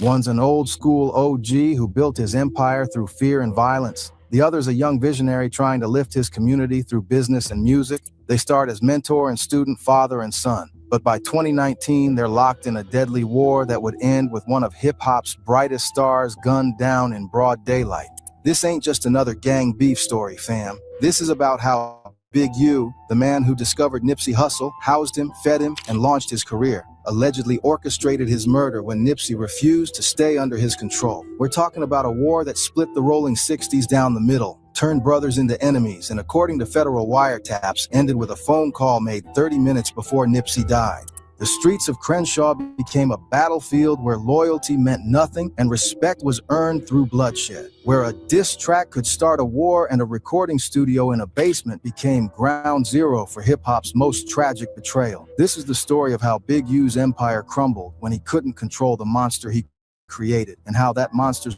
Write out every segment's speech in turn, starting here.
One's an old-school OG who built his empire through fear and violence. The other's a young visionary trying to lift his community through business and music. They start as mentor and student, father and son. But by 2019, they're locked in a deadly war that would end with one of hip-hop's brightest stars gunned down in broad daylight. This ain't just another gang beef story, fam. This is about how Big U, the man who discovered Nipsey Hussle, housed him, fed him, and launched his career, allegedly orchestrated his murder when Nipsey refused to stay under his control. We're talking about a war that split the rolling 60s down the middle, turned brothers into enemies, and according to federal wiretaps, ended with a phone call made 30 minutes before Nipsey died. The streets of Crenshaw became a battlefield where loyalty meant nothing and respect was earned through bloodshed, where a diss track could start a war and a recording studio in a basement became ground zero for hip-hop's most tragic betrayal. This is the story of how Big U's empire crumbled when he couldn't control the monster he created, and how that monster's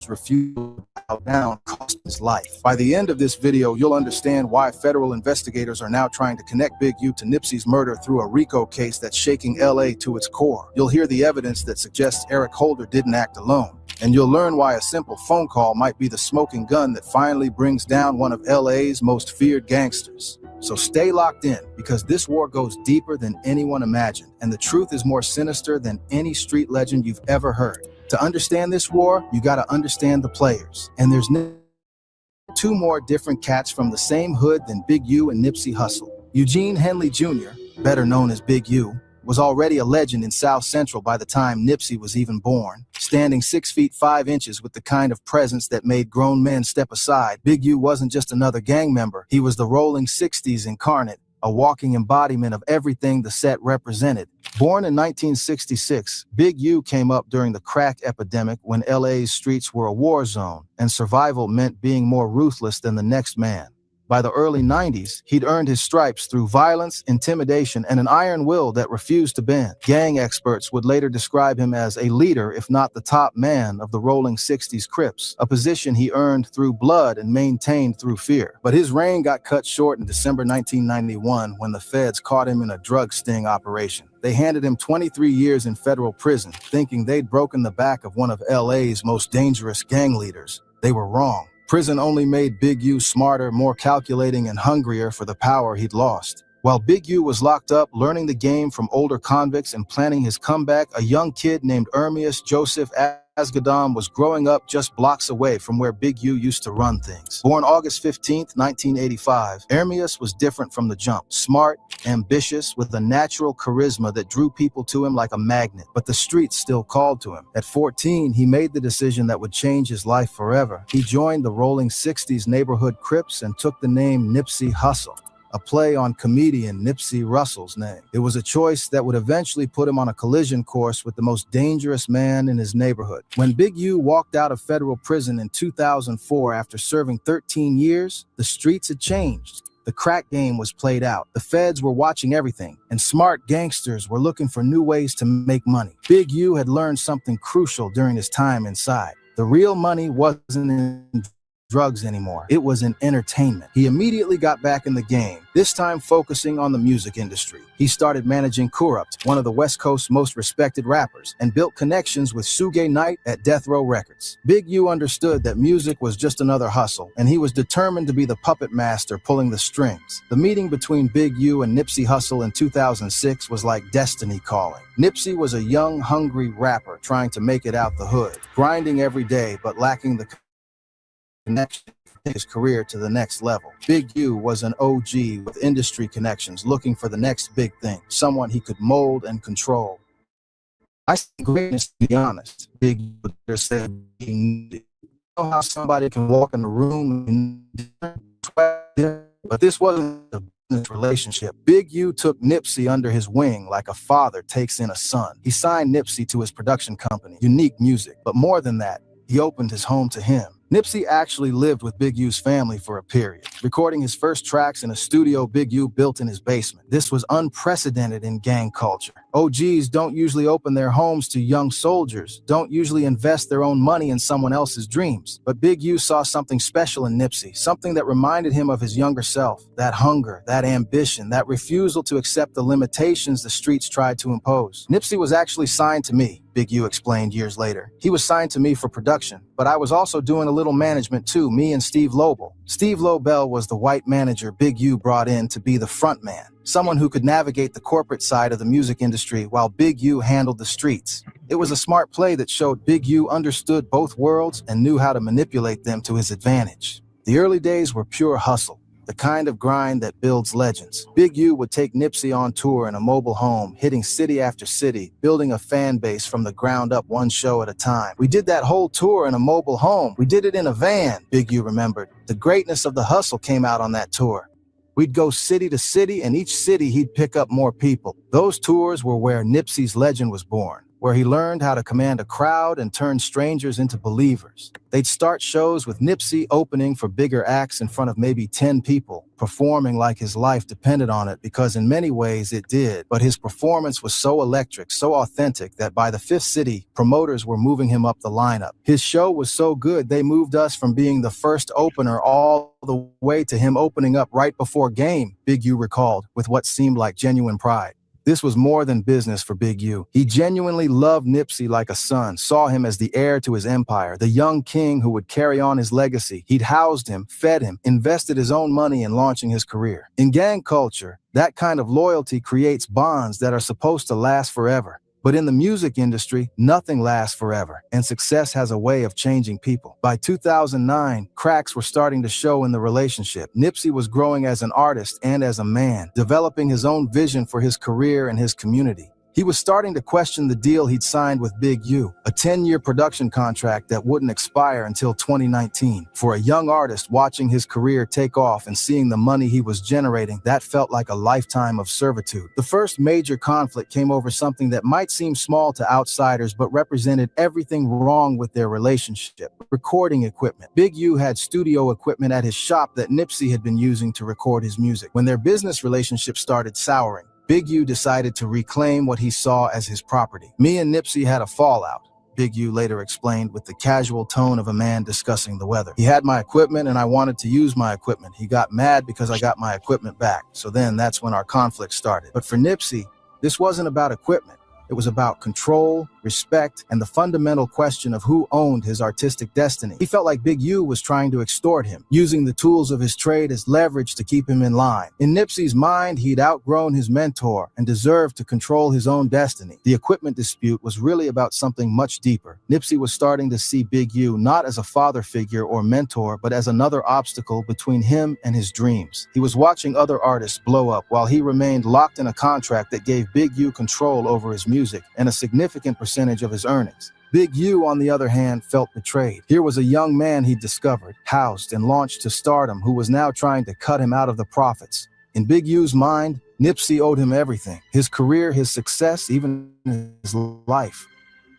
refusal to bow down cost his life. By the end of this video, you'll understand why federal investigators are now trying to connect Big U to Nipsey's murder through a RICO case that's shaking LA to its core. You'll hear the evidence that suggests Eric Holder didn't act alone. And you'll learn why a simple phone call might be the smoking gun that finally brings down one of LA's most feared gangsters. So stay locked in, because this war goes deeper than anyone imagined, and the truth is more sinister than any street legend you've ever heard. To understand this war, you gotta understand the players. And there's two more different cats from the same hood than Big U and Nipsey Hussle. Eugene Henley Jr., better known as Big U, was already a legend in South Central by the time Nipsey was even born. Standing 6 feet 5 inches with the kind of presence that made grown men step aside, Big U wasn't just another gang member. He was the rolling 60s incarnate, a walking embodiment of everything the set represented. Born in 1966, Big U came up during the crack epidemic when LA's streets were a war zone, and survival meant being more ruthless than the next man. By the early 90s, he'd earned his stripes through violence, intimidation, and an iron will that refused to bend. Gang experts would later describe him as a leader, if not the top man, of the rolling 60s Crips, a position he earned through blood and maintained through fear. But his reign got cut short in December 1991 when the feds caught him in a drug sting operation. They handed him 23 years in federal prison, thinking they'd broken the back of one of LA's most dangerous gang leaders. They were wrong. Prison only made Big U smarter, more calculating, and hungrier for the power he'd lost. While Big U was locked up, learning the game from older convicts and planning his comeback, a young kid named Ermias Joseph Asgadam was growing up just blocks away from where Big U used to run things. Born August 15, 1985, Ermias was different from the jump. Smart, ambitious, with a natural charisma that drew people to him like a magnet. But the streets still called to him. At 14, he made the decision that would change his life forever. He joined the rolling 60s neighborhood Crips and took the name Nipsey Hussle, a play on comedian Nipsey Russell's name. It was a choice that would eventually put him on a collision course with the most dangerous man in his neighborhood. When Big U walked out of federal prison in 2004 after serving 13 years, the streets had changed. The crack game was played out. The feds were watching everything, and smart gangsters were looking for new ways to make money. Big U had learned something crucial during his time inside. The real money wasn't in drugs anymore. It was in entertainment. He immediately got back in the game, this time focusing on the music industry. He started managing Kurupt, one of the West Coast's most respected rappers, and built connections with Suge Knight at Death Row Records. Big U understood that music was just another hustle, and he was determined to be the puppet master pulling the strings. The meeting between Big U and Nipsey Hussle in 2006 was like destiny calling. Nipsey was a young, hungry rapper trying to make it out the hood, grinding every day but lacking the connection to take his career to the next level. Big U was an OG with industry connections, looking for the next big thing, someone he could mold and control. I see greatness, to be honest. Big U said he needed. You know how somebody can walk in the room but this wasn't a business relationship. Big U took Nipsey under his wing like a father takes in a son. He signed Nipsey to his production company, Unique Music, but more than that, he opened his home to him. Nipsey actually lived with Big U's family for a period, recording his first tracks in a studio Big U built in his basement. This was unprecedented in gang culture. OGs don't usually open their homes to young soldiers, don't usually invest their own money in someone else's dreams. But Big U saw something special in Nipsey, something that reminded him of his younger self. That hunger, that ambition, that refusal to accept the limitations the streets tried to impose. Nipsey was actually signed to me, Big U explained years later. He was signed to me for production, but I was also doing a little management too, me and Steve Lobel. Steve Lobel was the white manager Big U brought in to be the front man, someone who could navigate the corporate side of the music industry while Big U handled the streets. It was a smart play that showed Big U understood both worlds and knew how to manipulate them to his advantage. The early days were pure hustle, the kind of grind that builds legends. Big U would take Nipsey on tour in a mobile home, hitting city after city, building a fan base from the ground up one show at a time. We did that whole tour in a mobile home. We did it in a van, Big U remembered. The greatness of the hustle came out on that tour. We'd go city to city, and each city he'd pick up more people. Those tours were where Nipsey's legend was born, where he learned how to command a crowd and turn strangers into believers. They'd start shows with Nipsey opening for bigger acts in front of maybe 10 people, performing like his life depended on it, because in many ways it did. But his performance was so electric, so authentic, that by the fifth city, promoters were moving him up the lineup. His show was so good, they moved us from being the first opener all the way to him opening up right before game, Big U recalled, with what seemed like genuine pride. This was more than business for Big U. He genuinely loved Nipsey like a son, saw him as the heir to his empire, the young king who would carry on his legacy. He'd housed him, fed him, invested his own money in launching his career. In gang culture, that kind of loyalty creates bonds that are supposed to last forever. But in the music industry, nothing lasts forever, and success has a way of changing people. By 2009, cracks were starting to show in the relationship. Nipsey was growing as an artist and as a man, developing his own vision for his career and his community. He was starting to question the deal he'd signed with Big U, a 10-year production contract that wouldn't expire until 2019. For a young artist watching his career take off and seeing the money he was generating, that felt like a lifetime of servitude. The first major conflict came over something that might seem small to outsiders but represented everything wrong with their relationship: recording equipment. Big U had studio equipment at his shop that Nipsey had been using to record his music. When their business relationship started souring, Big U decided to reclaim what he saw as his property. Me and Nipsey had a fallout, Big U later explained with the casual tone of a man discussing the weather. He had my equipment and I wanted to use my equipment. He got mad because I got my equipment back. So then that's when our conflict started. But for Nipsey, this wasn't about equipment. It was about control, respect, and the fundamental question of who owned his artistic destiny. He felt like Big U was trying to extort him, using the tools of his trade as leverage to keep him in line. In Nipsey's mind, he'd outgrown his mentor and deserved to control his own destiny. The equipment dispute was really about something much deeper. Nipsey was starting to see Big U not as a father figure or mentor, but as another obstacle between him and his dreams. He was watching other artists blow up while he remained locked in a contract that gave Big U control over his music and a significant percentage of his earnings. Big U, on the other hand, felt betrayed. Here was a young man he'd discovered, housed, and launched to stardom who was now trying to cut him out of the profits. In Big U's mind, Nipsey owed him everything: his career, his success, even his life.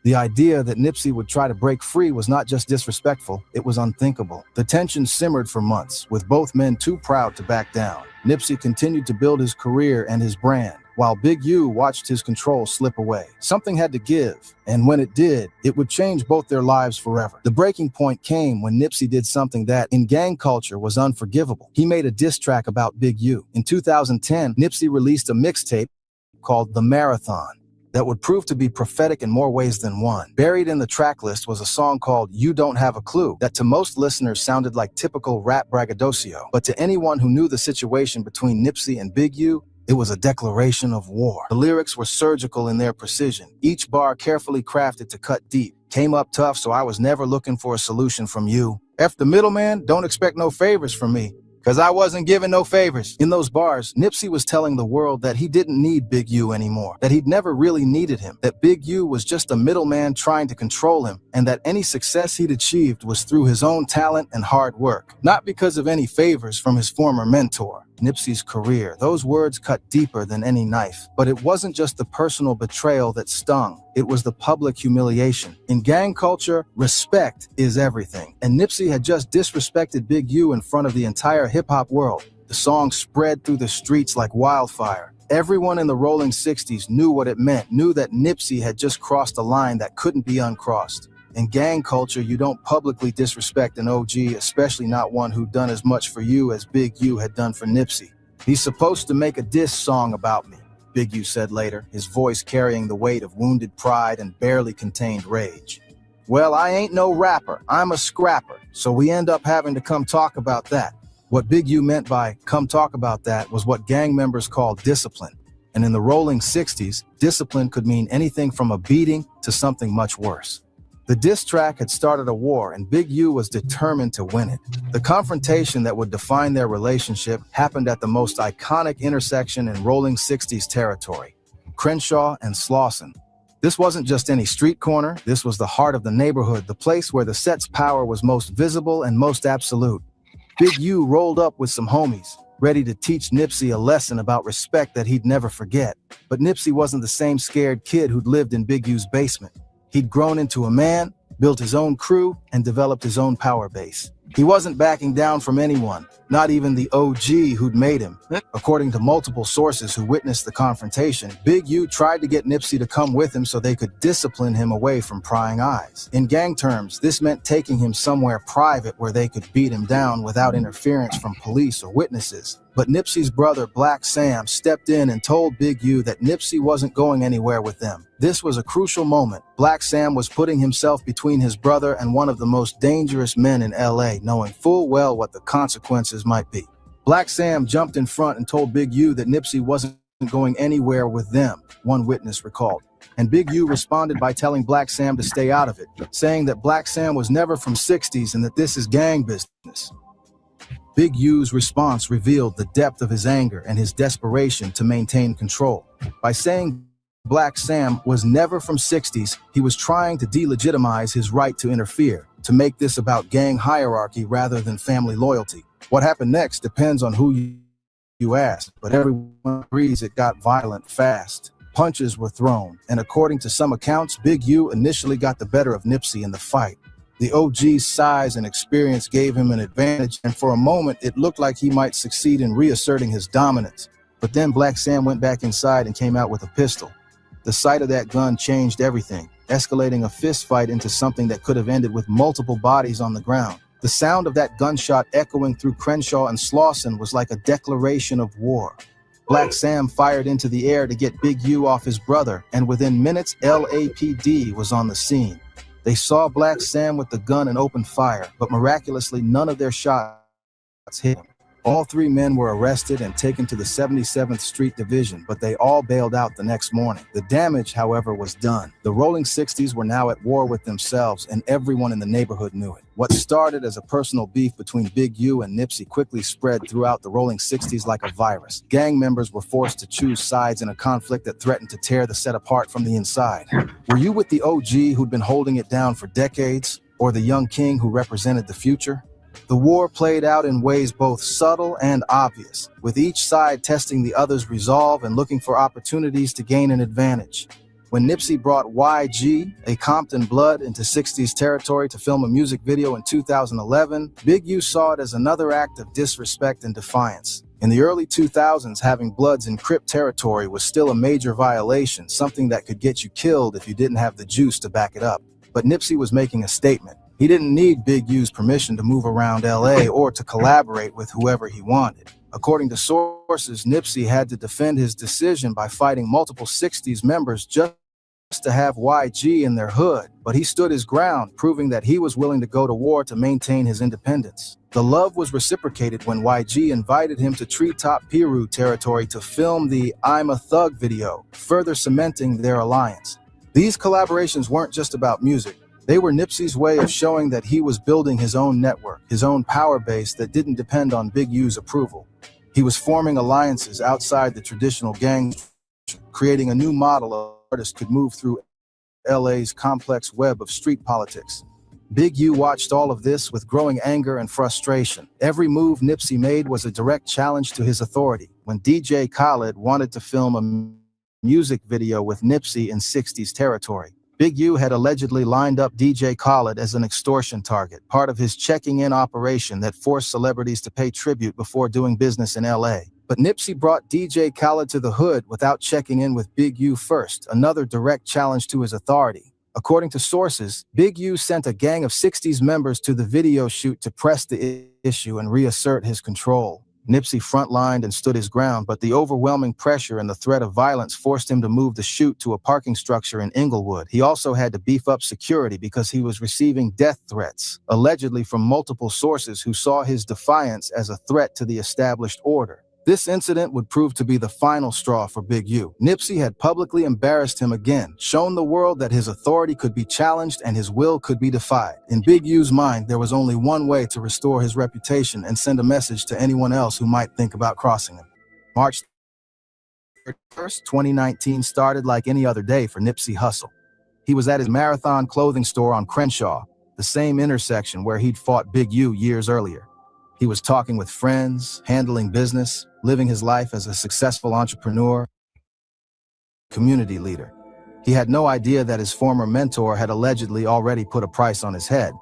The idea that Nipsey would try to break free was not just disrespectful, it was unthinkable. The tension simmered for months, with both men too proud to back down. Nipsey continued to build his career and his brand, while Big U watched his control slip away. Something had to give, and when it did, it would change both their lives forever. The breaking point came when Nipsey did something that, in gang culture, was unforgivable. He made a diss track about Big U. In 2010, Nipsey released a mixtape called The Marathon that would prove to be prophetic in more ways than one. Buried in the track list was a song called You Don't Have a Clue that to most listeners sounded like typical rap braggadocio. But to anyone who knew the situation between Nipsey and Big U, it was a declaration of war. The lyrics were surgical in their precision, each bar carefully crafted to cut deep. Came up tough, so I was never looking for a solution from you. F the middleman, don't expect no favors from me, 'cause I wasn't giving no favors. In those bars, Nipsey was telling the world that he didn't need Big U anymore, that he'd never really needed him, that Big U was just a middleman trying to control him, and that any success he'd achieved was through his own talent and hard work, not because of any favors from his former mentor. Nipsey's career, those words cut deeper than any knife. But it wasn't just the personal betrayal that stung, it was the public humiliation. In gang culture, respect is everything, and Nipsey had just disrespected Big U in front of the entire hip-hop world. The song spread through the streets like wildfire. Everyone in the rolling 60s knew what it meant, knew that Nipsey had just crossed a line that couldn't be uncrossed. In gang culture, you don't publicly disrespect an OG, especially not one who'd done as much for you as Big U had done for Nipsey. "He's supposed to make a diss song about me," Big U said later, his voice carrying the weight of wounded pride and barely contained rage. "Well, I ain't no rapper, I'm a scrapper, so we end up having to come talk about that." What Big U meant by "come talk about that" was what gang members called discipline. And in the rolling 60s, discipline could mean anything from a beating to something much worse. The diss track had started a war, and Big U was determined to win it. The confrontation that would define their relationship happened at the most iconic intersection in rolling 60s territory, Crenshaw and Slauson. This wasn't just any street corner, this was the heart of the neighborhood, the place where the set's power was most visible and most absolute. Big U rolled up with some homies, ready to teach Nipsey a lesson about respect that he'd never forget. But Nipsey wasn't the same scared kid who'd lived in Big U's basement. He'd grown into a man, built his own crew, and developed his own power base. He wasn't backing down from anyone, not even the OG who'd made him. According to multiple sources who witnessed the confrontation, Big U tried to get Nipsey to come with him so they could discipline him away from prying eyes. In gang terms, this meant taking him somewhere private where they could beat him down without interference from police or witnesses. But Nipsey's brother, Black Sam, stepped in and told Big U that Nipsey wasn't going anywhere with them. This was a crucial moment. Black Sam was putting himself between his brother and one of the most dangerous men in LA, knowing full well what the consequences might be. Black Sam jumped in front and told Big U that Nipsey wasn't going anywhere with them, one witness recalled. And Big U responded by telling Black Sam to stay out of it, saying that Black Sam was never from 60s and that this is gang business. Big U's response revealed the depth of his anger and his desperation to maintain control. By saying Black Sam was never from 60s, he was trying to delegitimize his right to interfere, to make this about gang hierarchy rather than family loyalty. What happened next depends on who you ask, but everyone agrees it got violent fast. Punches were thrown, and according to some accounts, Big U initially got the better of Nipsey in the fight. The OG's size and experience gave him an advantage, and for a moment it looked like he might succeed in reasserting his dominance. But then Black Sam went back inside and came out with a pistol. The sight of that gun changed everything, escalating a fist fight into something that could have ended with multiple bodies on the ground. The sound of that gunshot echoing through Crenshaw and Slauson was like a declaration of war. Black Sam fired into the air to get Big U off his brother, and within minutes LAPD was on the scene. They saw Black Sam with the gun and opened fire, but miraculously none of their shots hit him. All three men were arrested and taken to the 77th Street Division, but they all bailed out the next morning. The damage, however, was done. The rolling 60s were now at war with themselves, and everyone in the neighborhood knew it. What started as a personal beef between Big U and Nipsey quickly spread throughout the rolling 60s like a virus. Gang members were forced to choose sides in a conflict that threatened to tear the set apart from the inside. Were you with the OG who'd been holding it down for decades, or the young king who represented the future? The war played out in ways both subtle and obvious, with each side testing the other's resolve and looking for opportunities to gain an advantage. When Nipsey brought YG, a Compton blood, into 60s territory to film a music video in 2011, Big U saw it as another act of disrespect and defiance. In the early 2000s, having bloods in Crip territory was still a major violation, something that could get you killed if you didn't have the juice to back it up. But Nipsey was making a statement. He didn't need Big U's permission to move around LA or to collaborate with whoever he wanted. According to sources, Nipsey had to defend his decision by fighting multiple 60s members just to have YG in their hood, but he stood his ground, proving that he was willing to go to war to maintain his independence. The love was reciprocated when YG invited him to Treetop Piru territory to film the "I'm a Thug" video, further cementing their alliance. These collaborations weren't just about music. They were Nipsey's way of showing that he was building his own network, his own power base that didn't depend on Big U's approval. He was forming alliances outside the traditional gang, creating a new model of artists could move through LA's complex web of street politics. Big U watched all of this with growing anger and frustration. Every move Nipsey made was a direct challenge to his authority. When DJ Khaled wanted to film a music video with Nipsey in 60s territory, Big U had allegedly lined up DJ Khaled as an extortion target, part of his checking-in operation that forced celebrities to pay tribute before doing business in LA. But Nipsey brought DJ Khaled to the hood without checking in with Big U first, another direct challenge to his authority. According to sources, Big U sent a gang of 60s members to the video shoot to press the issue and reassert his control. Nipsey frontlined and stood his ground, but the overwhelming pressure and the threat of violence forced him to move the shoot to a parking structure in Inglewood. He also had to beef up security because he was receiving death threats, allegedly from multiple sources who saw his defiance as a threat to the established order. This incident would prove to be the final straw for Big U. Nipsey had publicly embarrassed him again, shown the world that his authority could be challenged and his will could be defied. In Big U's mind, there was only one way to restore his reputation and send a message to anyone else who might think about crossing him. March 31st, 2019 started like any other day for Nipsey Hussle. He was at his Marathon clothing store on Crenshaw, the same intersection where he'd fought Big U years earlier. He was talking with friends, handling business, living his life as a successful entrepreneur, community leader. He had no idea that his former mentor had allegedly already put a price on his head.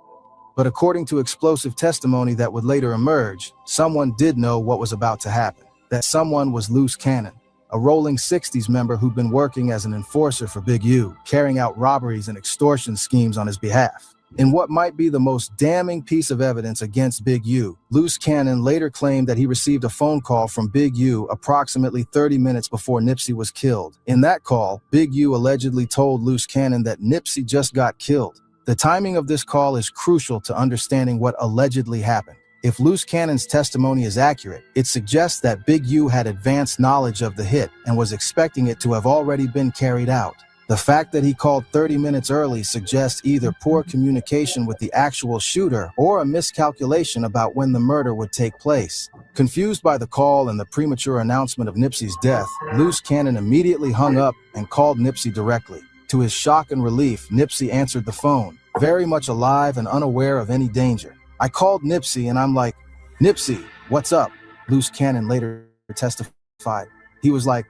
But according to explosive testimony that would later emerge, someone did know what was about to happen. That someone was Loose Cannon, a Rolling 60s member who'd been working as an enforcer for Big U, carrying out robberies and extortion schemes on his behalf. In what might be the most damning piece of evidence against Big U, Loose Cannon later claimed that he received a phone call from Big U approximately 30 minutes before Nipsey was killed. In that call, Big U allegedly told Loose Cannon that Nipsey just got killed. The timing of this call is crucial to understanding what allegedly happened. If Loose Cannon's testimony is accurate, it suggests that Big U had advanced knowledge of the hit and was expecting it to have already been carried out. The fact that he called 30 minutes early suggests either poor communication with the actual shooter or a miscalculation about when the murder would take place. Confused by the call and the premature announcement of Nipsey's death, Loose Cannon immediately hung up and called Nipsey directly. To his shock and relief, Nipsey answered the phone, very much alive and unaware of any danger. I called Nipsey and I'm like, "Nipsey, what's up?" Loose Cannon later testified. He was like,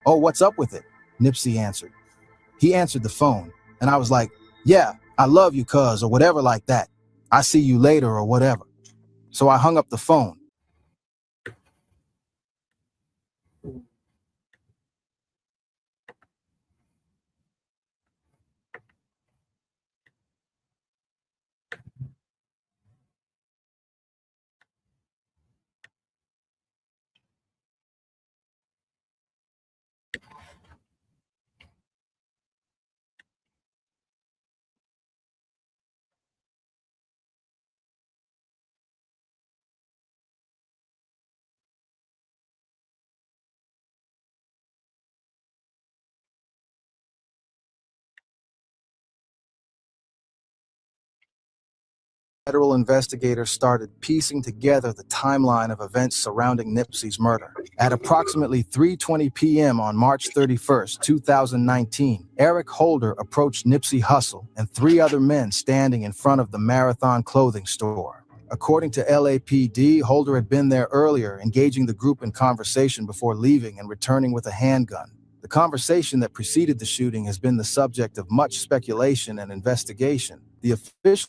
"Oh, what's up with it?" Nipsey answered. He answered the phone, and I was like, "Yeah, I love you, cuz," or whatever like that. "I see you later," or whatever. So I hung up the phone. Federal investigators started piecing together the timeline of events surrounding Nipsey's murder. At approximately 3:20 p.m. on March 31st, 2019, Eric Holder approached Nipsey Hussle and three other men standing in front of the Marathon clothing store. According to LAPD, Holder had been there earlier, engaging the group in conversation before leaving and returning with a handgun. The conversation that preceded the shooting has been the subject of much speculation and investigation. The official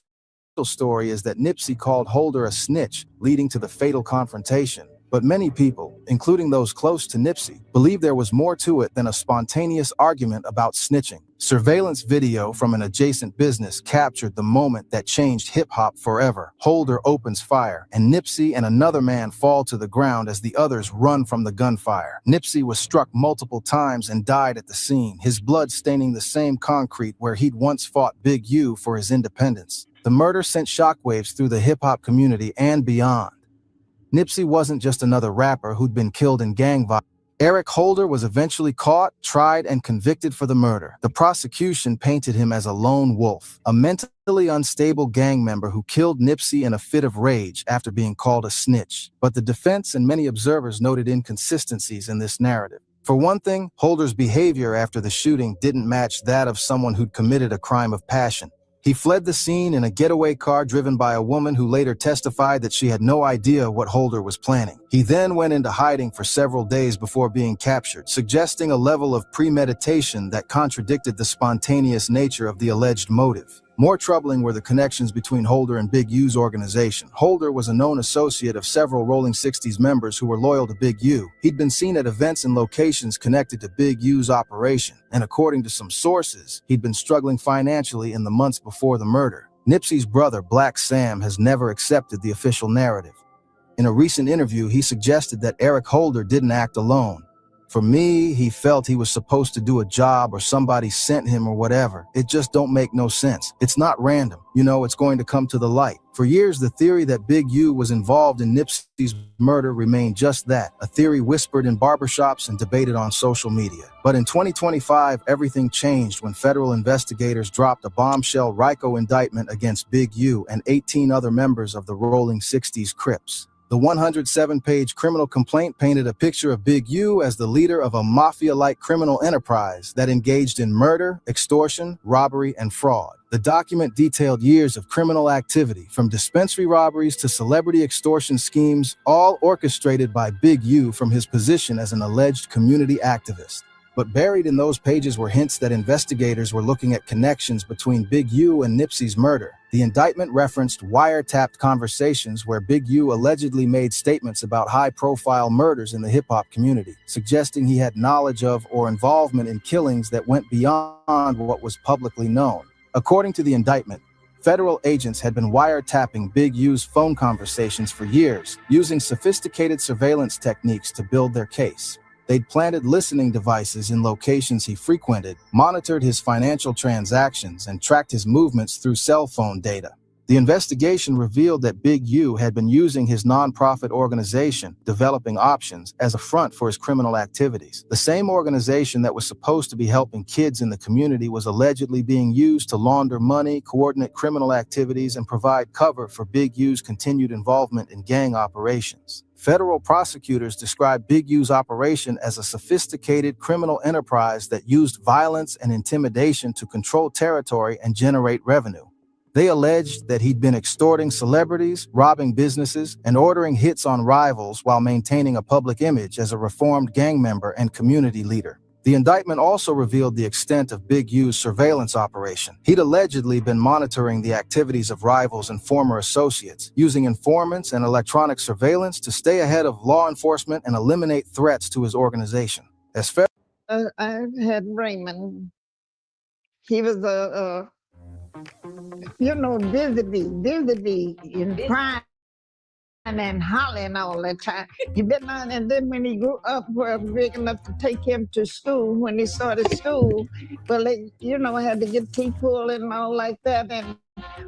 story is that Nipsey called Holder a snitch, leading to the fatal confrontation. But many people, including those close to Nipsey, believe there was more to it than a spontaneous argument about snitching. Surveillance video from an adjacent business captured the moment that changed hip-hop forever. Holder opens fire, and Nipsey and another man fall to the ground as the others run from the gunfire. Nipsey was struck multiple times and died at the scene, his blood staining the same concrete where he'd once fought Big U for his independence. The murder sent shockwaves through the hip-hop community and beyond. Nipsey wasn't just another rapper who'd been killed in gang violence. Eric Holder was eventually caught, tried, and convicted for the murder. The prosecution painted him as a lone wolf, a mentally unstable gang member who killed Nipsey in a fit of rage after being called a snitch. But the defense and many observers noted inconsistencies in this narrative. For one thing, Holder's behavior after the shooting didn't match that of someone who'd committed a crime of passion. He fled the scene in a getaway car driven by a woman who later testified that she had no idea what Holder was planning. He then went into hiding for several days before being captured, suggesting a level of premeditation that contradicted the spontaneous nature of the alleged motive. More troubling were the connections between Holder and Big U's organization. Holder was a known associate of several Rolling 60s members who were loyal to Big U. He'd been seen at events and locations connected to Big U's operation, and according to some sources, he'd been struggling financially in the months before the murder. Nipsey's brother, Black Sam, has never accepted the official narrative. In a recent interview, he suggested that Eric Holder didn't act alone. For me, he felt he was supposed to do a job or somebody sent him or whatever. It just don't make no sense. It's not random. It's going to come to the light. For years, the theory that Big U was involved in Nipsey's murder remained just that, a theory whispered in barbershops and debated on social media. But in 2025, everything changed when federal investigators dropped a bombshell RICO indictment against Big U and 18 other members of the Rolling 60s Crips. The 107-page criminal complaint painted a picture of Big U as the leader of a mafia-like criminal enterprise that engaged in murder, extortion, robbery, and fraud. The document detailed years of criminal activity, from dispensary robberies to celebrity extortion schemes, all orchestrated by Big U from his position as an alleged community activist. But buried in those pages were hints that investigators were looking at connections between Big U and Nipsey's murder. The indictment referenced wiretapped conversations where Big U allegedly made statements about high-profile murders in the hip-hop community, suggesting he had knowledge of or involvement in killings that went beyond what was publicly known. According to the indictment, federal agents had been wiretapping Big U's phone conversations for years, using sophisticated surveillance techniques to build their case. They'd planted listening devices in locations he frequented, monitored his financial transactions, and tracked his movements through cell phone data. The investigation revealed that Big U had been using his nonprofit organization, Developing Options, as a front for his criminal activities. The same organization that was supposed to be helping kids in the community was allegedly being used to launder money, coordinate criminal activities, and provide cover for Big U's continued involvement in gang operations. Federal prosecutors described Big U's operation as a sophisticated criminal enterprise that used violence and intimidation to control territory and generate revenue. They alleged that he'd been extorting celebrities, robbing businesses, and ordering hits on rivals while maintaining a public image as a reformed gang member and community leader. The indictment also revealed the extent of Big U's surveillance operation. He'd allegedly been monitoring the activities of rivals and former associates, using informants and electronic surveillance to stay ahead of law enforcement and eliminate threats to his organization. I had Raymond. He was busy in crime and hollering all the time. He been on, and then when he grew up, were big enough to take him to school. When he started school, well, had to get teeth pulled and all like that, and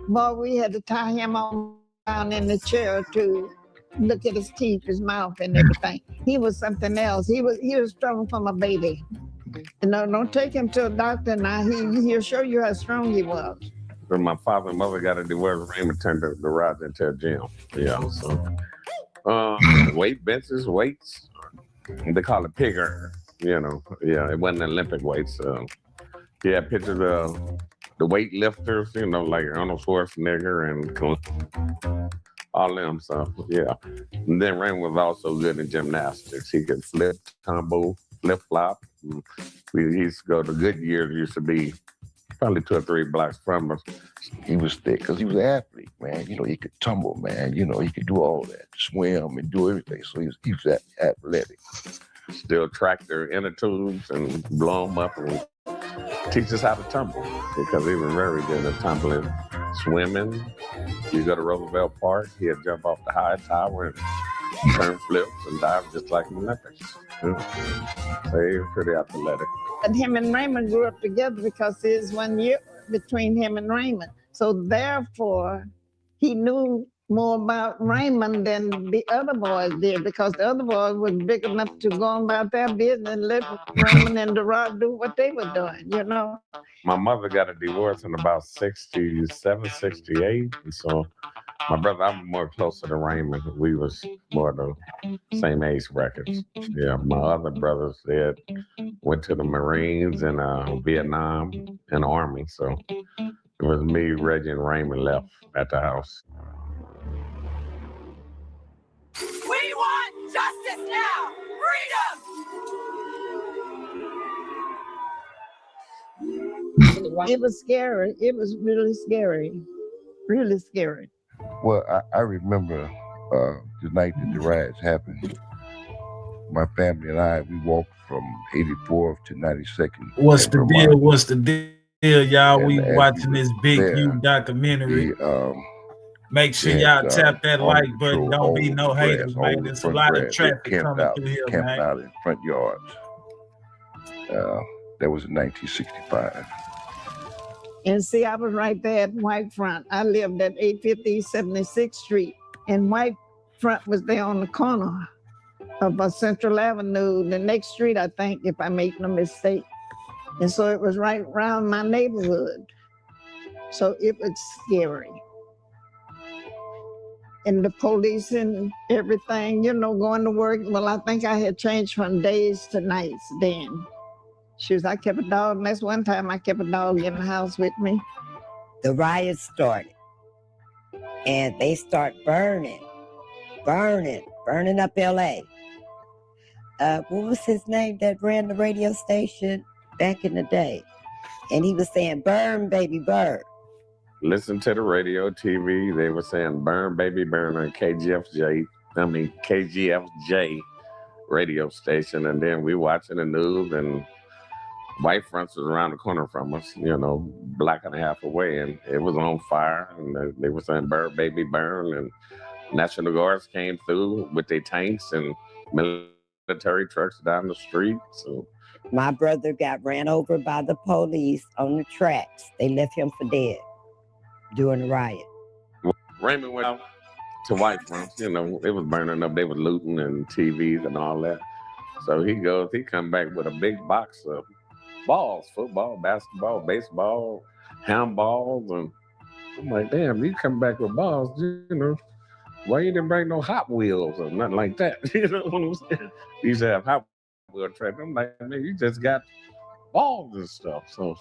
boy, we had to tie him on down in the chair to look at his teeth, his mouth, and everything. He was something else. He was strong from a baby. Don't take him to a doctor now. He'll show you how strong he was. When my father and mother got a divorce, Raymond turned the garage into a gym. Yeah, so weight benches, weights. They call it pigger. It wasn't Olympic weights. He had pictures of the weight lifters, like Arnold Schwarzenegger and all them stuff. Yeah, and then Raymond was also good in gymnastics. He could flip, tumble, flip flop. We used to go to Goodyear. Used to be probably 2 or 3 blocks from us. He was thick because he was an athlete, man. He could tumble, man. He could do all that, swim and do everything. So he was athletic. Still track their inner tubes and blow them up and teach us how to tumble, because he was very good at tumbling. Swimming, you go to Roosevelt Park, he'd jump off the high tower and turn flips and dive just like an Olympics. So he was pretty athletic. And him and Raymond grew up together because there's 1 year between him and Raymond. So therefore, he knew more about Raymond than the other boys did, because the other boys was big enough to go on about their business and let Raymond and Gerard do what they were doing, My mother got a divorce in about 67, 68. And so my brother, I'm more closer to Raymond. We was more the same age brackets. Yeah, my other brothers, they went to the Marines and Vietnam and the Army. So it was me, Reggie, and Raymond left at the house. We want justice now! Freedom! It was scary. It was really scary. Really scary. Well, I remember the night that the riots happened. My family and I, we walked from 84th to 92nd. What's in the Vermont. deal? What's the deal, y'all? And We as watching we this was big, there, huge documentary. Make sure they y'all had, tap that Army like button. Patrol Don't all be over no the haters, grass, all man. over the There's a front lot grass. of traffic coming through here, camping man. out in front yards. That was in 1965. And see, I was right there at White Front. I lived at 850 76th Street. And White Front was there on the corner of Central Avenue, the next street, I think, if I make no mistake. And so it was right around my neighborhood. So it was scary. And the police and everything, you know, going to work. Well, I think I had changed from days to nights then. I kept a dog, and that's one time I kept a dog in the house with me. The riots started, and they start burning up L.A. What was his name that ran the radio station back in the day? And he was saying, burn, baby, burn. Listen to the radio, TV. They were saying, burn, baby, burn on KGFJ radio station. And then we watching the news, and White Front was around the corner from us, you know, block and a half away, and it was on fire. And they were saying, burn, baby, burn. And National Guards came through with their tanks and military trucks down the street. So my brother got ran over by the police on the tracks. They left him for dead during the riot. Raymond went out to White Front, you know, it was burning up. They were looting and TVs and all that. So he come back with a big box of balls, football, basketball, baseball, handballs. And I'm like, damn, you come back with balls, you know. Why you didn't bring no Hot Wheels or nothing like that? You know what I'm saying? We used to have Hot Wheel track. I'm like, man, you just got balls and stuff. So,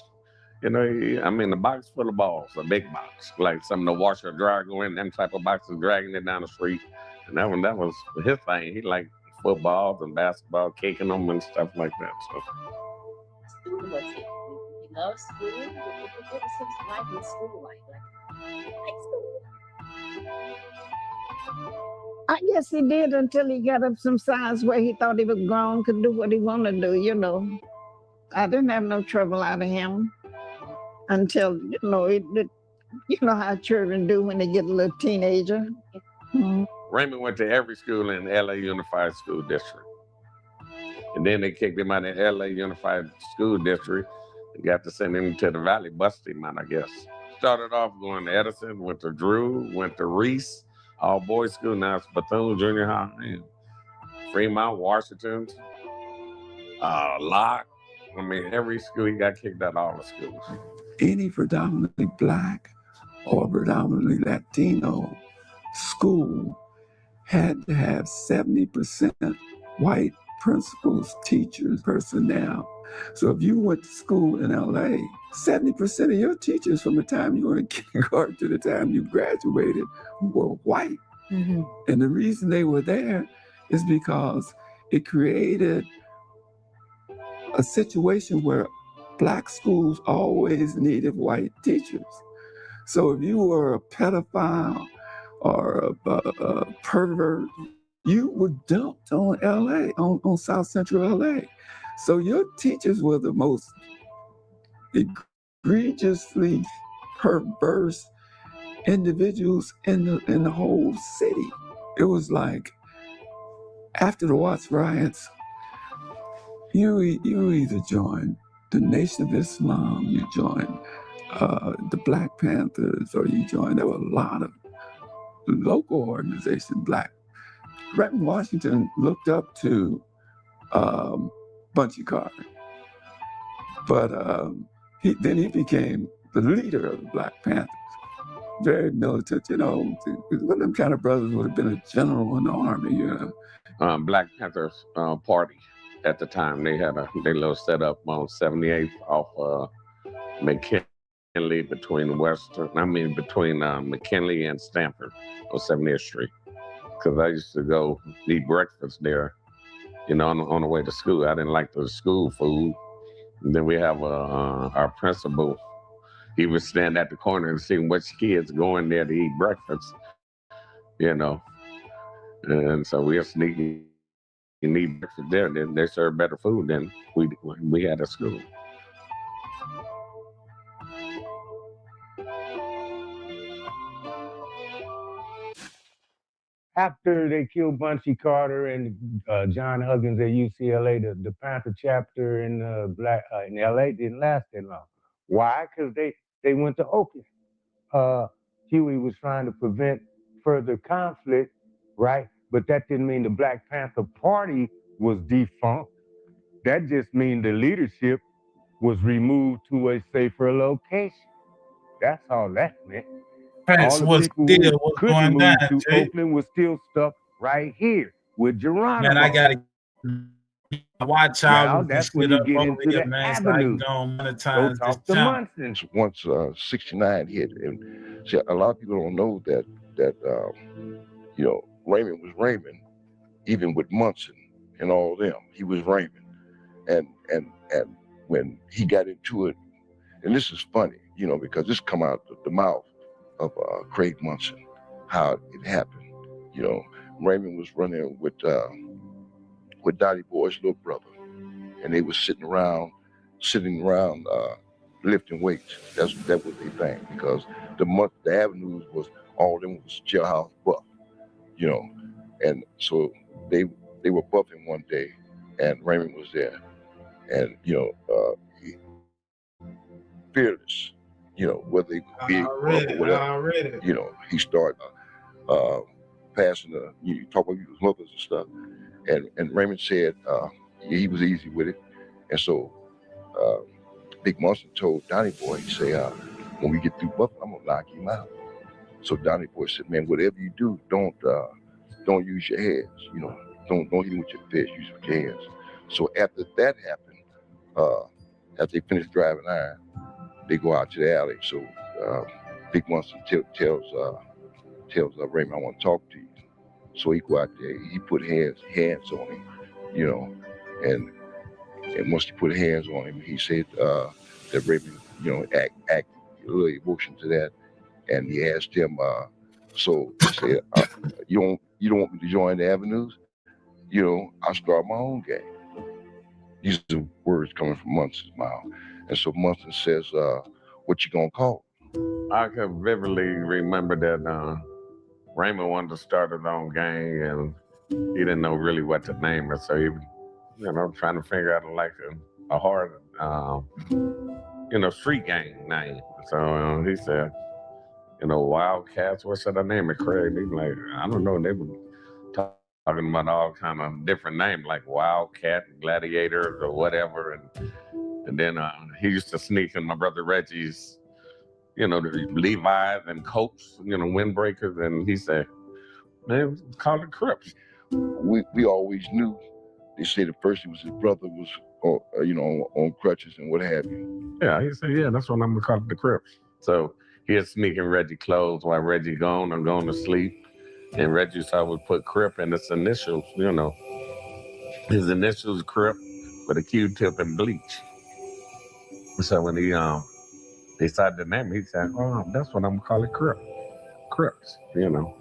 you know, I mean, the box full of balls, a big box, like something to wash or dry, go in them type of boxes, dragging it down the street. And that was his thing. He liked footballs and basketball, kicking them and stuff like that. So. School was it? You love school? What was his life in school like school? I guess he did until he got up some size where he thought he was grown, could do what he wanted to do, you know. I didn't have no trouble out of him until, you know, you know how children do when they get a little teenager. Mm-hmm. Raymond went to every school in LA Unified School District. And then they kicked him out of LA Unified School District and got to send him to the Valley, busted him out, I guess. Started off going to Edison, went to Drew, went to Reese, all boys school. Now it's Bethune Junior High, and Fremont, Washington, Locke. I mean, every school he got kicked out of all the schools. Any predominantly Black or predominantly Latino school had to have 70% white principals, teachers, personnel. So if you went to school in LA, 70% of your teachers from the time you were in kindergarten to the time you graduated were white. Mm-hmm. And the reason they were there is because it created a situation where Black schools always needed white teachers. So if you were a pedophile or a pervert, you were dumped on LA, on South Central LA. So your teachers were the most egregiously perverse individuals in the whole city. It was like, after the Watts riots, you either joined the Nation of Islam, you joined the Black Panthers, or there were a lot of local organizations, Black. Redmond Washington looked up to Bunchy Carter, but then he became the leader of the Black Panthers. Very militant, you know. One of them kind of brothers would have been a general in the army, you know. Black Panthers party at the time, they had their little setup on 78th off McKinley between McKinley and Stanford on 70th Street. Because I used to go eat breakfast there, you know, on the way to school. I didn't like the school food. And then we have our principal he would stand at the corner and see which kids going there to eat breakfast, you know. And so we'll sneak and eat breakfast there. Then they serve better food than we had at school. After they killed Bunchy Carter and John Huggins at UCLA, the Panther chapter in LA didn't last that long. Why? Because they went to Oakland. Huey was trying to prevent further conflict, right? But that didn't mean the Black Panther Party was defunct. That just means the leadership was removed to a safer location. That's all that meant. That's All the what's people still who what's couldn't going move down, to Jay. Oakland was still stuck right here with Geronimo. Man, I gotta watch Now all that's this when shit you up get over into here, the man. So I avenue. can go Go monetize this talk to channel. Munson. Once 69 hit, and see, a lot of people don't know that you know, Raymond was Raymond, even with Munson and all them. He was Raymond, and when he got into it, and this is funny, you know, because this come out of the mouth of Craig Munson, how it happened. You know, Raymond was running with Dottie Boy's little brother, and they was sitting around lifting weights. That was their thing, because the avenues was all them was jailhouse buff, you know, and so they were buffing one day, and Raymond was there, and you know, fearless, you know, whether they could be or whatever, you know, he started passing you talk about his mothers and stuff, and Raymond said he was easy with it, and so Big Munson told Donnie Boy, he said, when we get through buffing, I'm gonna knock him out. So Donnie Boy said, man, whatever you do, don't use your hands, you know, don't hit him with your fist, use your hands. So after that happened, after they finished driving iron, they go out to the alley. So Big Munson tells Raymond, I want to talk to you. So he go out there, he put hands on him, you know, and once he put hands on him, he said that Raymond, you know, act a little emotion to that, and he asked him, so he said, you don't want me to join the avenues? You know, I'll start my own gang. These are the words coming from Munson's mouth. And so Munson says, what you gonna call it? I can vividly remember that Raymond wanted to start his own gang, and he didn't know really what to name it. So he was, you know, trying to figure out like a hard, you know, street gang name. So he said, you know, Wildcats, what should I name it, Craig? He's like, I don't know. They were talking about all kind of different names, like Wildcat, Gladiators, or whatever. And then he used to sneak in my brother Reggie's, you know, the Levi's and Copes, you know, windbreakers. And he said, man, call it Crips. We always knew. They said at first it was his brother was, you know, on crutches and what have you. Yeah, he said, yeah, that's what I'm gonna call it, the Crips. So he'd sneak in Reggie clothes while Reggie gone. I'm going to sleep. And Reggie saw would put Crip in his initials, you know. His initials Crip with a Q-tip and bleach. So when he decided the name, he said, oh, that's what I'm gonna call it, Crips, you know.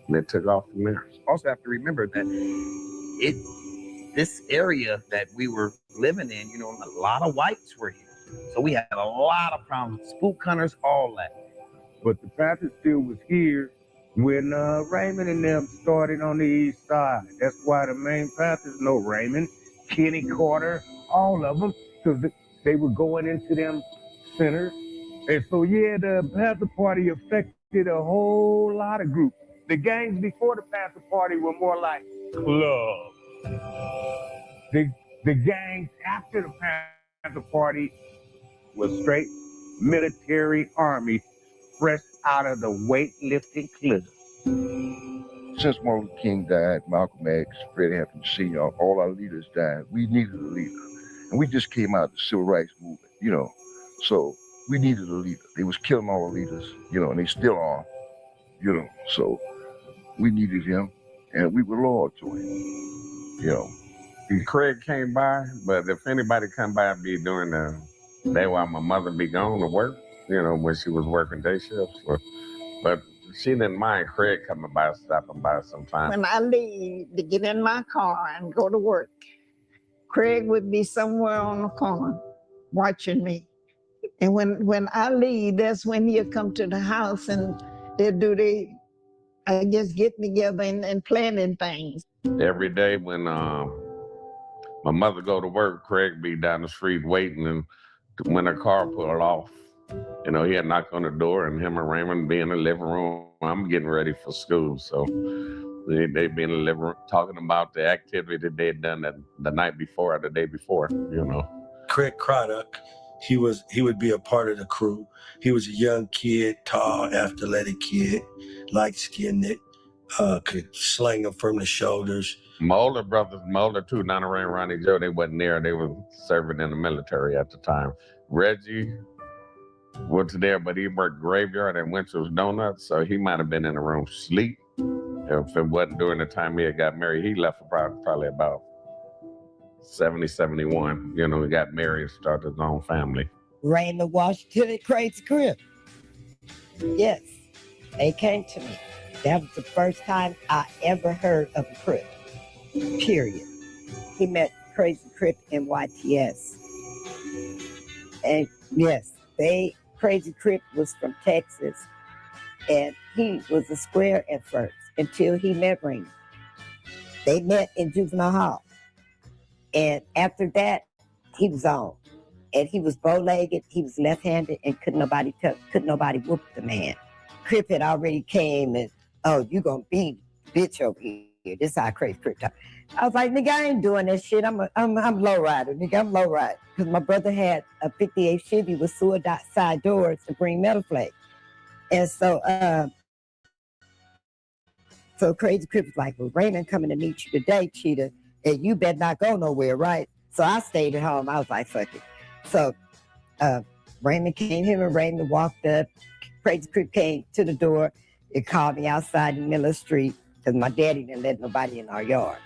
And it took off from there. Also have to remember that this area that we were living in, you know, a lot of whites were here. So we had a lot of problems, spook hunters, all that. But the Panthers still was here when Raymond and them started on the east side. That's why the main Panthers know Raymond, Kenny Carter, all of them, because they were going into them centers. And so, yeah, the Panther Party affected a whole lot of groups. The gangs before the Panther Party were more like clubs. The gangs after the Panther Party was straight military army, fresh out of the weightlifting club. Since Martin Luther King died, Malcolm X, Freddie Hampton Sr., all our leaders died. We needed a leader. And we just came out of the civil rights movement, you know. So we needed a leader. They was killing all the leaders, you know, and they still are, you know. So we needed him, and we were loyal to him, you know. Craig came by, but if anybody come by, it'd be during the day while my mother be gone to work, when she was working day shifts. But she didn't mind Craig coming by, stopping by sometimes. When I leave to get in my car and go to work, Craig would be somewhere on the corner watching me. And when I leave, that's when he'll come to the house and they'll do I guess, getting together and planning things. Every day when my mother go to work, Craig be down the street waiting, and when her car pulled off, he'd knock on the door, and him and Raymond be in the living room. I'm getting ready for school, so they be in the living room talking about the activity that they had done the night before or the day before. Craig Craddock, he would be a part of the crew. He was a young kid, tall, athletic kid, light-skinned, could sling him from the shoulders. My older brothers, my older two, Nana Ray and Ronnie Joe, they wasn't there. They were serving in the military at the time. Reggie was there, but he worked graveyard and Winchell's Donuts, so he might have been in the room sleep. If it wasn't during the time he had got married, he left probably about 70, 71. He got married and started his own family. Raymond Washington at Craig's crib. Yes, they came to me. That was the first time I ever heard of a crib, period. He met Crazy Crip in YTS. And yes, Crazy Crip was from Texas, and he was a square at first until he met Raymond. They met in juvenile hall. And after that, he was on. And he was bow-legged, he was left-handed, and couldn't nobody whoop the man. Crip had already came and, oh, you gonna be bitch over here. This how Crazy Crip talk. I was like, nigga, I ain't doing that shit. I'm low rider, nigga, I'm low rider. Because my brother had a 58 Chevy with suicide doors and green metal flake. And so Crazy Crip was like, well, Raymond coming to meet you today, Cheetah, and you better not go nowhere, right? So I stayed at home. I was like, fuck it. So Raymond came, him and Raymond walked up. Crazy Crip came to the door and called me outside in the middle of the street because my daddy didn't let nobody in our yard.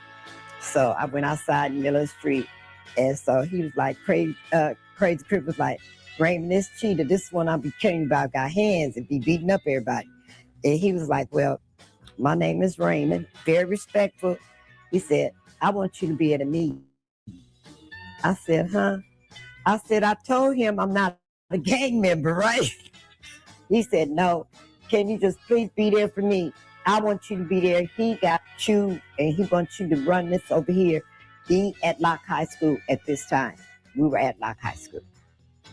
So I went outside in the middle of the street, and so he was like, Crazy Crip was like, Raymond, this Cheetah, this one I'll be telling you about, got hands and be beating up everybody. And he was like, well, my name is Raymond, very respectful. He said, I want you to be at a meeting. I said, huh? I said, I told him I'm not a gang member, right? He said, no, can you just please be there for me? I want you to be there. He got you, and he wants you to run this over here. Be at Locke High School at this time. We were at Locke High School.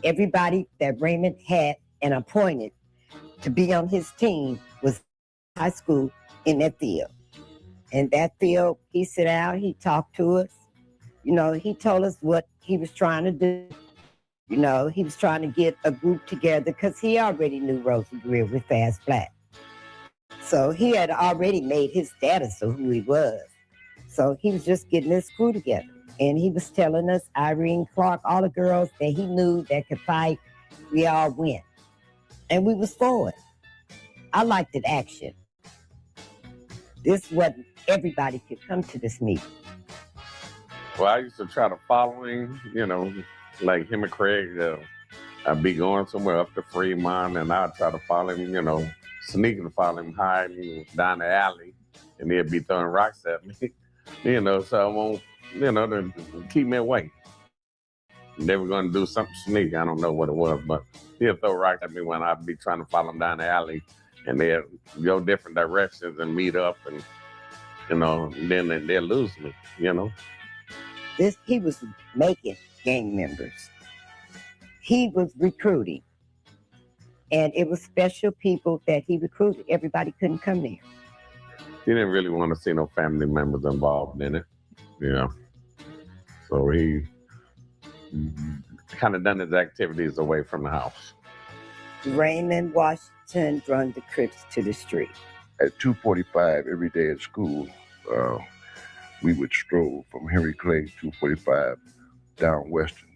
Everybody that Raymond had and appointed to be on his team was high school in that field. And that field, he sat out, he talked to us. He told us what he was trying to do. He was trying to get a group together because he already knew Rosie Greer with Fast Black. So he had already made his status of who he was. So he was just getting his crew together. And he was telling us, Irene Clark, all the girls that he knew that could fight, we all went. And we was for it. I liked it action. This wasn't everybody could come to this meeting. Well, I used to try to follow him, like him and Craig. I'd be going somewhere up to Fremont, and I'd try to follow him, sneaking to follow him, hiding down the alley, and he'd be throwing rocks at me, so I won't, to keep me away. They were going to do something sneaky. I don't know what it was, but he'd throw rocks at me when I'd be trying to follow him down the alley, and they'd go different directions and meet up, and, then they'll lose me, He was making gang members. He was recruiting. And it was special people that he recruited. Everybody couldn't come there. He didn't really want to see no family members involved in it. So he kind of done his activities away from the house. Raymond Washington run the Crips to the street. At 2:45 every day at school, we would stroll from Henry Clay 245 down Western,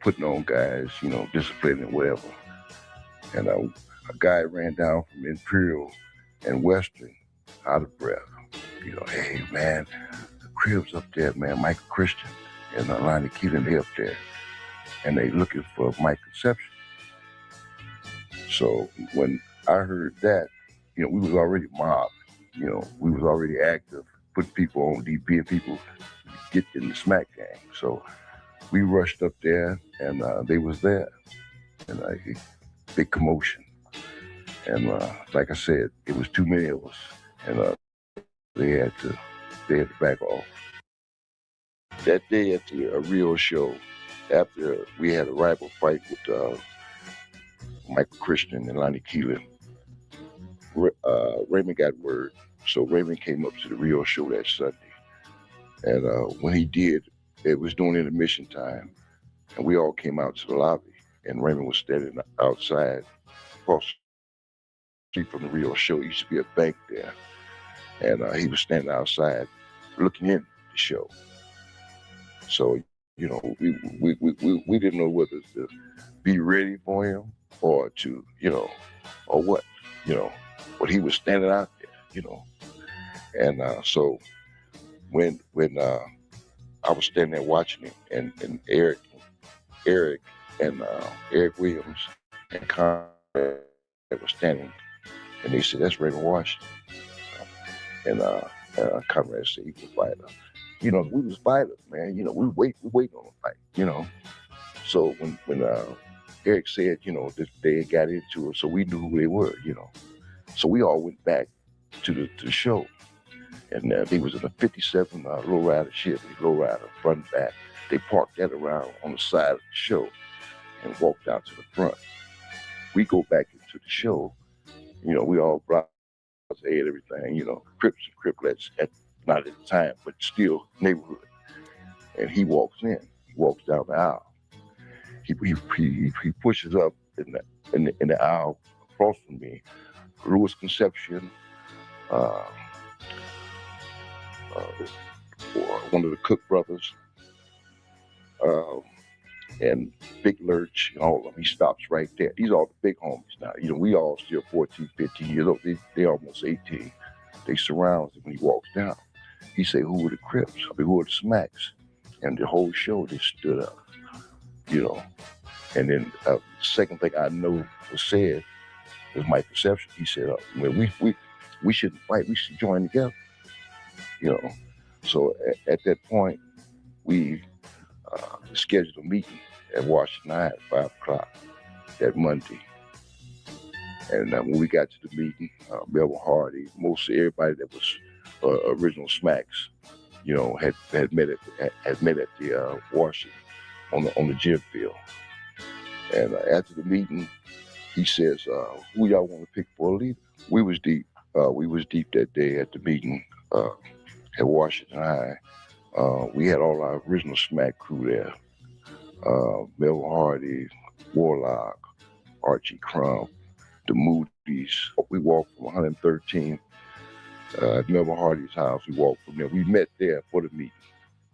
putting on guys, disciplining whatever. And a guy ran down from Imperial and Western out of breath. Hey man, the Cribs up there, man, Michael Christian and Lonnie Keelan, they up there. And they looking for Mike Conception. So when I heard that, you know, we was already mobbed. You know, we was already active, putting people on DP and people get in the smack gang. So we rushed up there, and they was there, and big commotion. And like I said, it was too many of us, and they had to back off. That day at the Rio show, after we had a rival fight with Michael Christian and Lonnie Keelan, Raymond got word. So Raymond came up to the Rio show that Sunday. And when he did, it was during intermission time. And we all came out to the lobby. And Raymond was standing outside across the street from the Rio show. There used to be a bank there. And he was standing outside looking in the show. So, you know, we didn't know whether to be ready for him or to, you know, or what, you know. But he was standing out there, you know. And so when I was standing there watching him, and Eric and Eric Williams and Conrad were standing, and they said, "That's Raymond Washington." And Conrad said he was a fighter. You know, we was fighters, man. You know, we wait on a fight, you know. So when Eric said, you know, that they got into it, so we knew who they were, you know. So we all went back to the show. And he was in a 57 lowrider Chevy, lowrider, front and back. They parked that around on the side of the show and walked out to the front. We go back into the show, you know, we all brought head, everything, you know, Crips and Criplets, not at the time, but still neighborhood. And he walks in, he walks down the aisle. He pushes up in the aisle across from me. Louis Concepcion, one of the Cook brothers, and Big Lurch, and all of them. He stops right there. These are all the big homies now. You know, we all still 14, 15 years old. They almost 18. They surround him when he walks down. He say, "Who were the Crips? I mean, who were the Smacks?" And the whole show just stood up, you know. And then the second thing I know was said was my perception. He said, "Well, we shouldn't fight. We should join together." You know. So at that point, we scheduled a meeting at Washington High at 5 o'clock that Monday. And when we got to the meeting, Melvin Hardy, most everybody that was original Smacks, you know, had met at the Washington on the gym field. And after the meeting, he says, "Who y'all want to pick for a leader?" We was deep. We was deep that day at the meeting at Washington High. We had all our original Smack crew there. Melvin Hardy, Warlock, Archie Crump, the Moody's. We walked from 113 at Melvin Hardy's house. We walked from there. We met there for the meeting,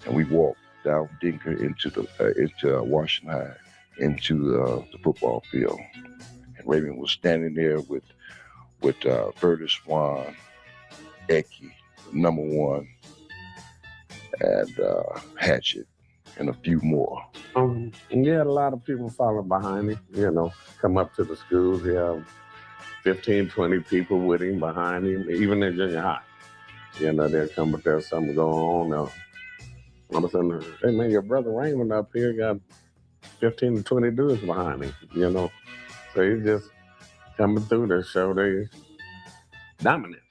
and we walked down Dinker into Washington High, into the football field. And Raymond was standing there with Curtis Swan, Eki, number one, and Hatchet, and a few more. And he had a lot of people following behind him, you know, come up to the schools. He had 15, 20 people with him, behind him, even in junior high. You know, they'll come up there, something going on. All of a sudden, "Hey man, your brother Raymond up here got 15 to 20 dudes behind him," you know. So he's just coming through to show their dominance.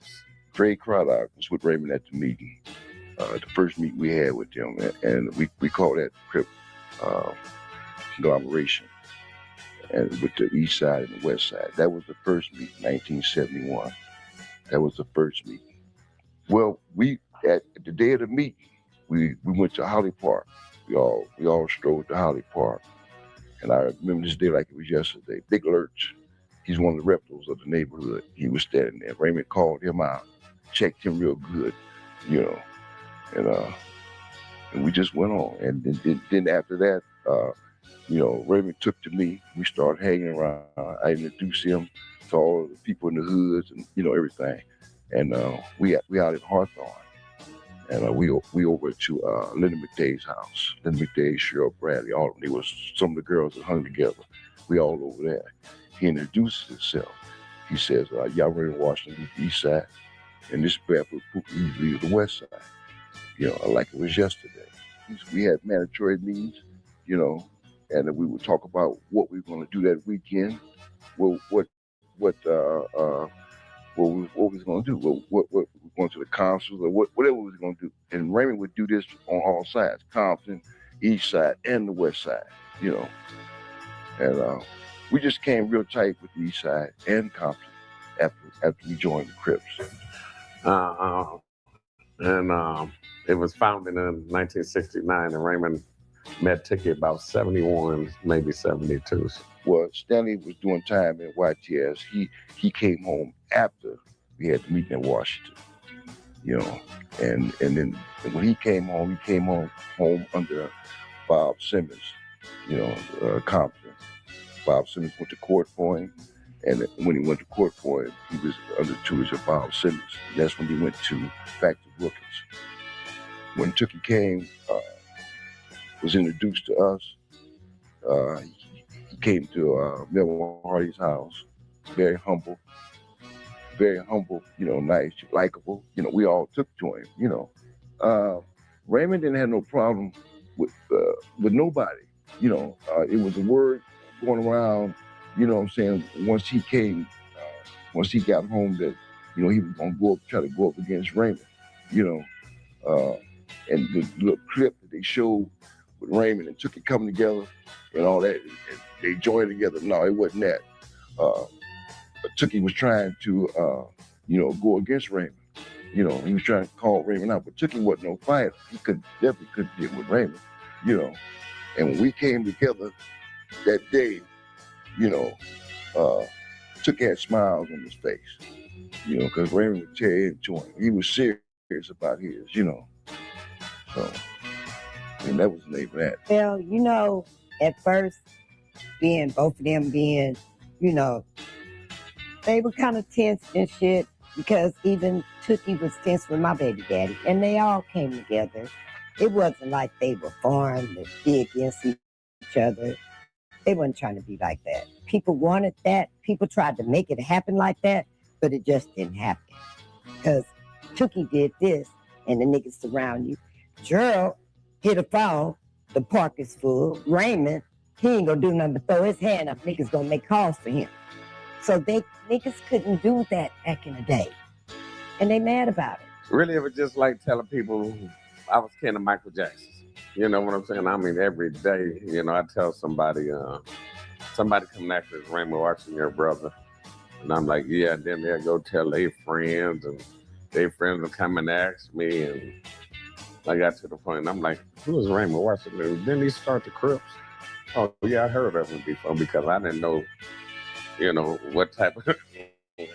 Trey Craddock was with Raymond at the meeting. The first meeting we had with them, and we called that Crip conglomeration, and with the east side and the west side. That was the first meeting, 1971. That was the first meeting. Well, at the day of the meeting, we went to Holly Park. We all strolled to Holly Park, and I remember this day like it was yesterday. Big Lurch, he's one of the reptiles of the neighborhood. He was standing there. Raymond called him out, checked him real good, you know. And we just went on. And then after that, you know, Raymond took to me. We started hanging around. I introduced him to all of the people in the hoods and, you know, everything. And we out in Hawthorne. And we over to Linda McDay's house. Linda McDay, Cheryl Bradley, all of them. They was some of the girls that hung together. We all over there. he introduces himself. He says, y'all Raymond Washington, the East Side, and this Bradford usually the West Side. You know, like it was yesterday. We had mandatory meetings, you know, and we would talk about what we were going to do that weekend, what we was going to do, what we were going to the concerts or whatever we was going to do. And Raymond would do this on all sides, Compton, East Side, and the West Side, you know. And we just came real tight with the East Side and Compton after we joined the Crips. It was founded in 1969, and Raymond met Tookie about 71, maybe 72. Well, Stanley was doing time in YTS. He came home after we had the meeting in Washington, you know. And then when he came home under Bob Simmons, you know, Compton. Bob Simmons went to court for him. And when he went to court for him, he was under tutelage of Bob Simmons. And that's when he went to Factory Brookings. When Tookie came, was introduced to us, he came to Melvin Hardy's house, very humble, you know, nice, likable. You know, we all took to him, you know. Raymond didn't have no problem with nobody, you know. It was a word going around, you know what I'm saying, once he got home that, you know, he was going to try to go up against Raymond, you know. And the little clip that they showed with Raymond and Tookie coming together and all that, and they joined together. No, it wasn't that. But Tookie was trying to, you know, go against Raymond. You know, he was trying to call Raymond out, but Tookie wasn't no fighter. He definitely couldn't deal with Raymond, you know. And when we came together that day, you know, Tookie had smiles on his face, you know, because Raymond would tear into him. He was serious about his, you know. So, and that was the name of that. Well, you know, at first, both of them being, you know, they were kind of tense and shit because even Tookie was tense with my baby daddy, and they all came together. It wasn't like they were formed to be against each other. They wasn't trying to be like that. People wanted that. People tried to make it happen like that, but it just didn't happen. Because Tookie did this, and the niggas surround you. Gerald hit a phone, the park is full. Raymond, he ain't gonna do nothing but throw his hand up. Niggas gonna make calls for him. So niggas couldn't do that back in the day. And they mad about it. Really, it was just like telling people I was kin of Michael Jackson. You know what I'm saying? I mean, every day, you know, I tell somebody come back to Raymond Washington, your brother. And I'm like, yeah, and then they'll go tell their friends, and their friends will come and ask me. And I got to the point, and I'm like, who is Raymond Washington? Didn't he start the Crips? Oh, yeah, I heard of him before because I didn't know, you know, what type of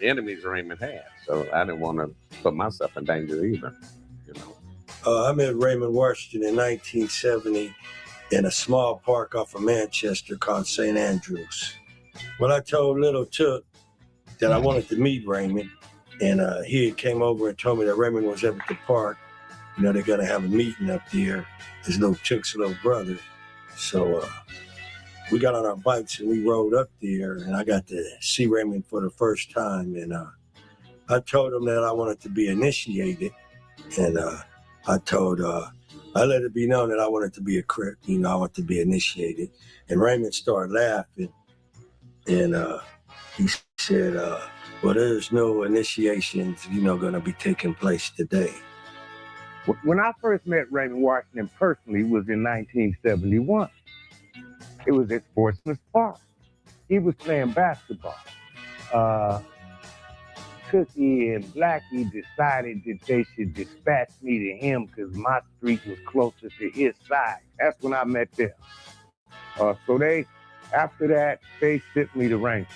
enemies Raymond had. So I didn't want to put myself in danger either, you know. I met Raymond Washington in 1970 in a small park off of Manchester called St. Andrews. Well, I told Little Took that I wanted to meet Raymond, and he came over and told me that Raymond was up at the park. You know, they're going to have a meeting up there. His Little Took's little brother. So we got on our bikes and we rode up there, and I got to see Raymond for the first time. And I told him that I wanted to be initiated, and I let it be known that I wanted to be a Crip. You know, I wanted to be initiated. And Raymond started laughing, and he said, well, there's no initiations, you know, going to be taking place today. When I first met Raymond Washington personally was in 1971. It was at Sportsman's Park. He was playing basketball. Cookie and Blackie decided that they should dispatch me to him because my street was closer to his side. That's when I met them. So after that, they sent me to Raymond.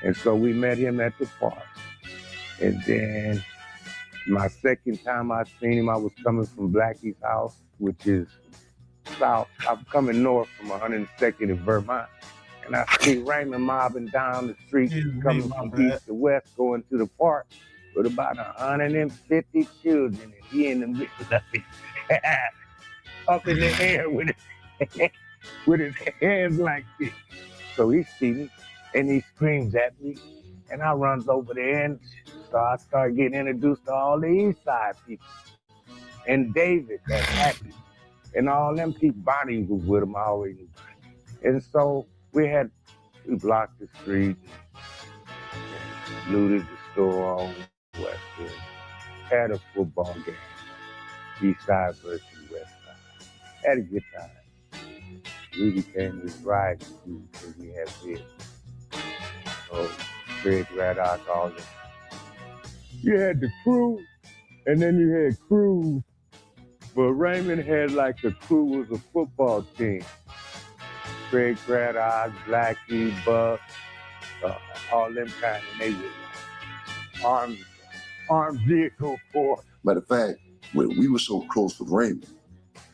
And so we met him at the park. And then my second time I seen him, I was coming from Blackie's house, which is south. I'm coming north from 102nd in Vermont. And I see Raymond mobbing down the street, coming from east to west, going to the park with about 150 children. And he in the middle of it, up in the air with his hands like this. So he see me. and he screams at me, and I runs over there, and so I start getting introduced to all the East Side people. And David, that's Happy, and all them people, Bonnie was with him, I always knew. And so we blocked the street, looted the store on Westwood, had a football game, East Side versus West Side. Had a good time. We became this riding crew because we had kids. So Craig Raddock, all them. You had the crew, and then you had crews. But Raymond had like the crew was a football team. Craig Raddock, Blackie, Buck, all them kind of neighborhoods. Armed vehicle force. Matter of fact, when we were so close with Raymond,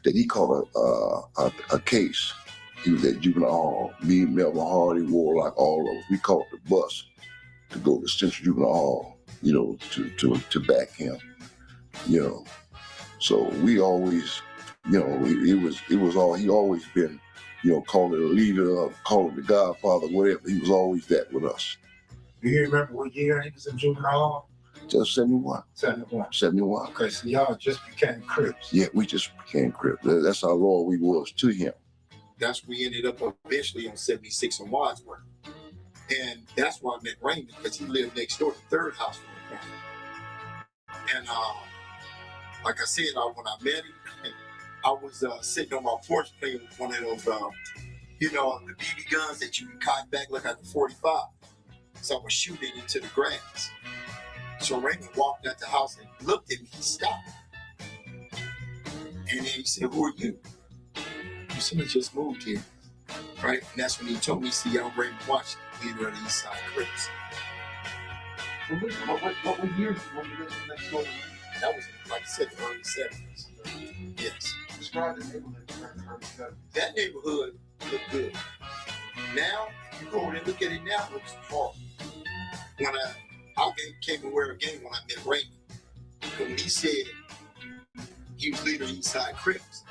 that he caught a case. He was at juvenile hall. Me, Melvin Hardy, Warlock, all of us. We caught the bus to go to Central Juvenile Hall, you know, to back him, you know. So we always, you know, he always been, you know, called it a leader, called it the godfather, whatever. He was always that with us. Do you remember what year he was in juvenile hall? Just 71. 71. 71. Okay, so y'all just became Crips. Yeah, we just became Crips. That's how loyal we was to him. That's where we ended up eventually on 76 on Wadsworth. And that's where I met Raymond, because he lived next door, the third house from the corner. And like I said, when I met him, I was sitting on my porch playing with one of those, you know, the BB guns that you can cock back like a 45. So I was shooting into the grass. So Raymond walked out the house and looked at me, he stopped. And then he said, "Who are you?" I said, "I just moved here." Right? And that's when he told me, "See, I'm Raymond Washington, leader of the East Side Crips." What year when you lived next door to Raymond? That was, like I said, the early 70s. Yes. Describe the neighborhood during the early 70s. That neighborhood looked good. Now, if you go over and look at it now, it looks horrible. When I came aware again when I met Raymond. When he said he was leader of East Side Crips.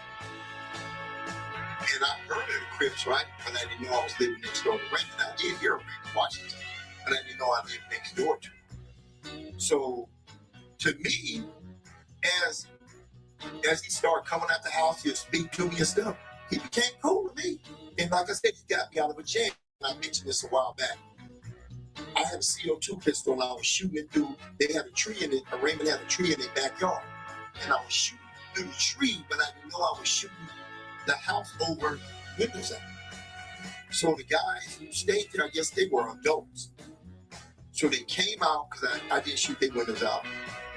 And I heard of the Crips, right? But I didn't know I was living next door to Raymond. I did hear of Raymond Washington, but I didn't know I lived next door to him. So, to me, as he started coming out the house, he'd speak to me and stuff, he became cool with me. And like I said, he got me out of a jam. I mentioned this a while back. I had a CO2 pistol and I was shooting it through, they had a tree in it, Raymond had a tree in their backyard. And I was shooting through the tree, but I didn't know I was shooting the house over windows out. So the guys who stayed there, I guess they were adults. So they came out, because I didn't shoot their windows out,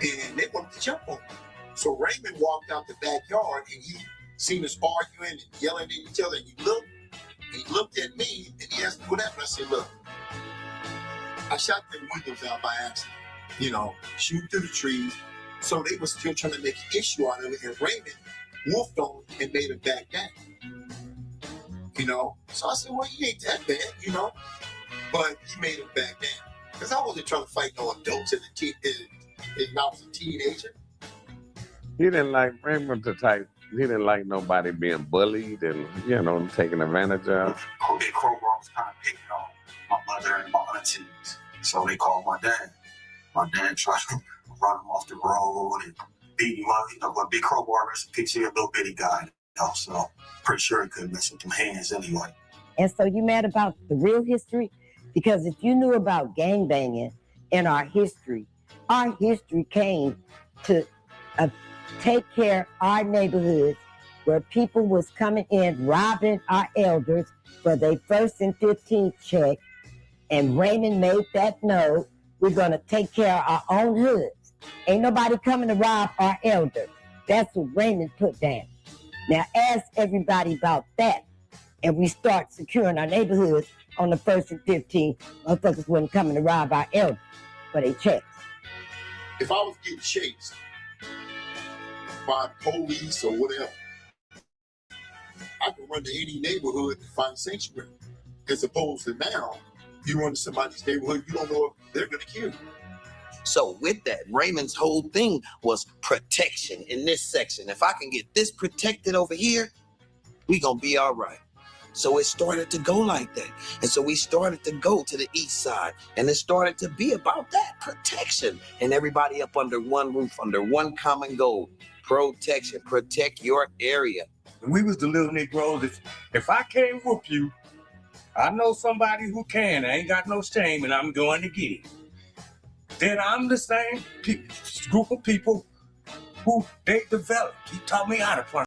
and they wanted to jump on me. So Raymond walked out the backyard and he seen us arguing and yelling at each other, and he looked at me and he asked me what happened. I said, "Look, I shot their windows out by accident, you know, shooting through the trees." So they were still trying to make an issue out of it, and Raymond wolfed on him and made him back down. You know? So I said, "Well, he ain't that bad, you know?" But he made him back down. Because I wasn't trying to fight no adults and I was a teenager. He didn't like Raymond the type. He didn't like nobody being bullied and, you know, taken advantage of. Big Crowbar was kind of picking on my mother and my aunties. So they called my dad. My dad tried to run him off the road and beat him up. You know, but Big Crowbar was a picture of a little bitty guy. You know, so pretty sure he couldn't mess with them hands anyway. And so you mad about the real history? Because if you knew about gangbanging in our history came to take care of our neighborhoods where people was coming in, robbing our elders for their 1st and 15th check. And Raymond made that note, we're gonna take care of our own hoods. Ain't nobody coming to rob our elders. That's what Raymond put down. Now ask everybody about that, and we start securing our neighborhoods on the 1st and 15th, motherfuckers wasn't coming to rob our elders for their checks. If I was getting chased by police or whatever, I could run to any neighborhood and find sanctuary. As opposed to now, you run to somebody's neighborhood, you don't know if they're gonna kill you. So with that, Raymond's whole thing was protection in this section. If I can get this protected over here, we gonna be all right. So it started to go like that. And so we started to go to the east side, and it started to be about that protection, and everybody up under one roof, under one common goal: protection. Protect your area. We was the little Negroes. If I can't whoop you, I know somebody who can. I ain't got no shame, and I'm going to get it. Then I'm the same group of people who they developed. He taught me how to punch.